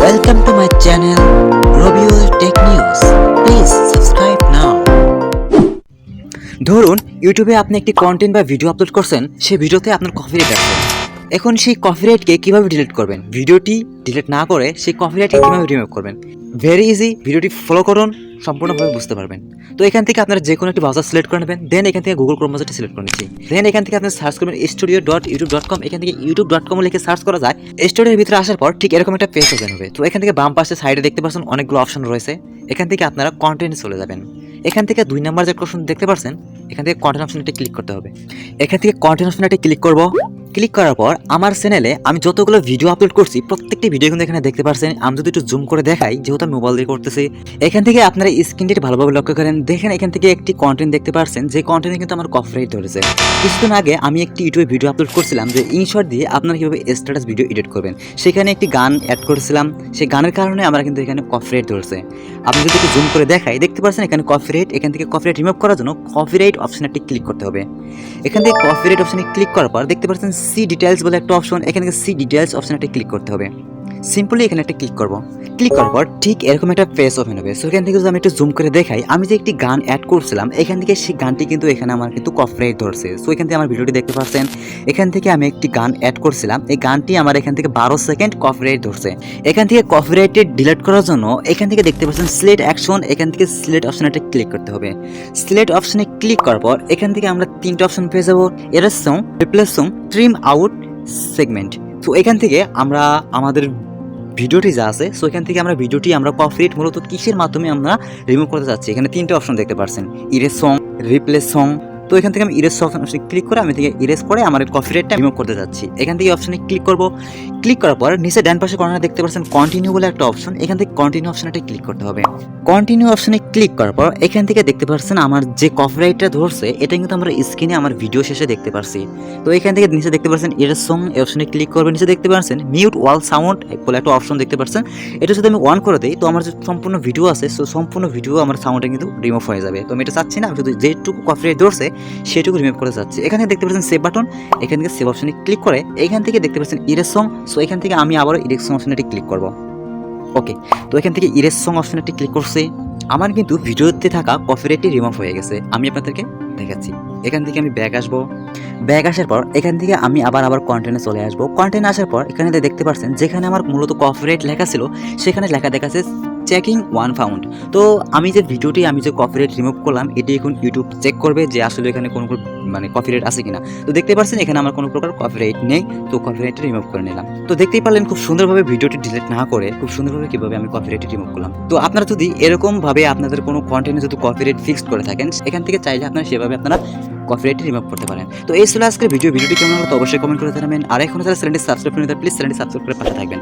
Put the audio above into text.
Welcome to my channel Robiul Tech News. Please subscribe now. ধরুন ইউটিউবে আপনি একটি কন্টেন্ট বা ভিডিও আপলোড করছেন, সেই ভিডিওতে আপনার কপিরাইট আছে। এখন সেই কপিরাইটকে কিভাবে ডিলিট করবেন? ভিডিওটি ডিলিট না করে সেই কপিরাইটকে কিভাবে রিমুভ করবেন? ভেরি ইজি, ভিডিওটি ফলো করুন, সম্পূর্ণভাবে বুঝতে পারবেন। তো এখান থেকে আপনারা যে কোনো একটি ব্রাউজার সিলেক্ট করে নেবেন, দেন এখান থেকে গুগল ক্রোম ব্রাউজারটি সিলেক্ট করে নিচ্ছি। দেন এখান থেকে আপনি সার্চ করবেন studio.youtube.com। এখান থেকে youtube.com লিখে সার্চ করা যায়। স্টুডিওর ভিতরে আসার পর ঠিক এরকম একটা পেজ ওপেন হবে। তো এখান থেকে বাম পাশে সাইডে দেখতে পাচ্ছেন অনেকগুলো অপশন রয়েছে। এখান থেকে আপনারা কন্টেন্টে চলে যাবেন। এখান থেকে 2 নাম্বার যে অপশন দেখতে পাচ্ছেন, এখান থেকে কন্টেন্ট অপশনটি ক্লিক করতে হবে। এখান থেকে কন্টেন্ট অপশনটি ক্লিক করব। ক্লিক করার পর আমার চ্যানেলে আমি যতগুলো ভিডিও আপলোড করছি প্রত্যেকটি ভিডিও কিন্তু এখানে দেখতে পাচ্ছেন। আমি যদি একটু জুম করে দেখাই, যেহেতু আমি মোবাইল দিয়ে করতেছি, এখান থেকে আপনারা স্ক্রিনটি ভালোভাবে লক্ষ্য করেন। দেখেন এখান থেকে একটি কন্টেন্ট দেখতে পাচ্ছেন, যে কন্টেন্টে কিন্তু আমার কপিরাইট ধরেছে। কিছুদিন আগে আমি একটি ইউটিউবে ভিডিও আপলোড করছিলাম যে ইনশর্ট দিয়ে আপনারা কিভাবে স্ট্যাটাস ভিডিও এডিট করবেন। সেখানে একটি গান অ্যাড করেছিলাম, সেই গানের কারণে আমরা কিন্তু এখানে কপিরাইট ধরেছে। আপনি যদি একটু জুম করে দেখাই, দেখতে পাচ্ছেন এখানে কপিরাইট। এখান থেকে কপিরাইট রিমুভ করার জন্য কপিরাইট অপশনে ক্লিক করতে হবে। এখান থেকে কপিরাইট অপশনে ক্লিক করার পর দেখতে পাচ্ছেন সি ডিটেইলস বলে একটা অপশন, এখানে সি ডিটেইলস অপশনে ক্লিক করতে হবে। সিম্পলি এখানে একটা ক্লিক করব। ক্লিক করার পর ঠিক এরকম একটা পেজ ওপেন হবে। সো এখান থেকে যদি আমি একটু জুম করে দেখাই, আমি যে একটি গান অ্যাড করছিলাম, এখান থেকে সেই গানটি কিন্তু এখানে আমার কিন্তু কপিরাইট ধরছে। সো এখান থেকে আমার ভিডিওটি দেখতে পাচ্ছেন, এখান থেকে আমি একটি গান অ্যাড করছিলাম, এই গানটি আমার এখান থেকে 12 সেকেন্ড কপিরাইট ধরছে। এখান থেকে কপিরাইটে ডিলিট করার জন্য এখান থেকে দেখতে পাচ্ছেন সিলেক্ট অ্যাকশন, এখান থেকে সিলেক্ট অপশনে ক্লিক করতে হবে। সিলেক্ট অপশনে ক্লিক করার পর এখান থেকে আমরা 3টা অপশন পেয়ে যাব, error song, replace song, trim out segment. তো এখান থেকে আমরা আমাদের ভিডিওটি যা আছে, সো এখান থেকে আমরা ভিডিওটি আমরা কপিরাইট মূলত কিসের মাধ্যমে আমরা রিমুভ করতে যাচ্ছি। এখানে 3টা অপশন দেখতে পাচ্ছেন, ইরেজ সং, রিপ্লেস সং। তো এখান থেকে আমি ইরেজ অপশনে ক্লিক করে আমি থেকে ইরেজ করে আমার কপিরাইটটা রিমুভ করতে যাচ্ছি। এখান থেকে অপশনে ক্লিক করব। ক্লিক করার পর নিচে ডান পাশে কর্নারে দেখতে পাচ্ছেন কন্টিনিউ বলে একটা অপশন, এখান থেকে কন্টিনিউ অপশনে ক্লিক করতে হবে। কন্টিনিউ অপশনে ক্লিক করার পর এখান থেকে দেখতে পাচ্ছেন আমার যে কপিরাইটটা ধরছে, এটা কিন্তু আমরা স্ক্রিনে আমার ভিডিও শেষে দেখতে পাচ্ছি। তো এখান থেকে নিচে দেখতে পাচ্ছেন ইরেজ সং, এই অপশনে ক্লিক করবেন। নিচে দেখতে পাচ্ছেন মিউট ওয়াল সাউন্ড বলে একটা অপশন দেখতে পাচ্ছেন। এটা যদি আমি অন করে দিই, তো আমার যে সম্পূর্ণ ভিডিও আছে, সো সম্পূর্ণ ভিডিও আমার সাউন্ডে কিন্তু রিমুভ হয়ে যাবে। তো আমি এটা চাচ্ছি না, আমি শুধু যেটুকু কপিরাইট ধরছে সেটুকু রিমুভ করতে চাচ্ছি। এখানে দেখতে পাচ্ছেন সেভ বাটন, এখান থেকে সেভ অপশনে ক্লিক করে এখান থেকে দেখতে পাচ্ছেন ইরেজ সং। সো এখান থেকে আমি আবারও ইরেজ সং অপশনে ক্লিক করব। ওকে, তো এখান থেকে ইরেজ সং অপশনে ক্লিক করছি। আমার কিন্তু ভিডিওতে থাকা কপিরাইটটি রিমুভ হয়ে গেছে। আমি আপনাদেরকে দেখাচ্ছি। এখান থেকে আমি ব্যাক আসবো। ব্যাক আসার পর এখান থেকে আমি আবার কন্টেন্টে চলে আসবো। কন্টেন্ট আসার পর এখানে দেখতে পাচ্ছেন যেখানে আমার মূলত কপিরাইট লেখা ছিল, সেখানে লেখা দেখাচ্ছে চেকিং 1 পাউন্ড। তো আমি যে ভিডিওটি আমি যে কপিরাইট রিমুভ করলাম, এটি এখন ইউটিউব চেক করবে যে আসলে এখানে কোনো কপিরাইট আছে কিনা। তো দেখতে পাচ্ছেন এখানে আমার কোনো প্রকার কপিরাইট নেই। তো কপিরাইটটি রিমুভ করে নিলাম। তো দেখতেই পারলেন খুব সুন্দরভাবে ভিডিওটি ডিলিট না করে খুব সুন্দরভাবে কিভাবে আমি কপিরাইটটি রিমুভ করলাম। তো আপনারা যদি এরকম ভাবে আপনাদের কোনো কন্টেন্টে যদি কপিরাইট ফিক্সড করে থাকেন, এখান থেকে চাইলে আপনারা সেভাবে আপনারা কপিরাইটটি রিমুভ করতে পারেন। তো এই ছিল আজকের ভিডিওটি কেমন হলো তো অবশ্যই কমেন্ট করে জানাবেন। আর এখন যারা চ্যানেলটি সাবস্ক্রাইব করে নিতে, প্লিজ চ্যানেলটি সাবস্ক্রাইব করে পাশে থাকবেন।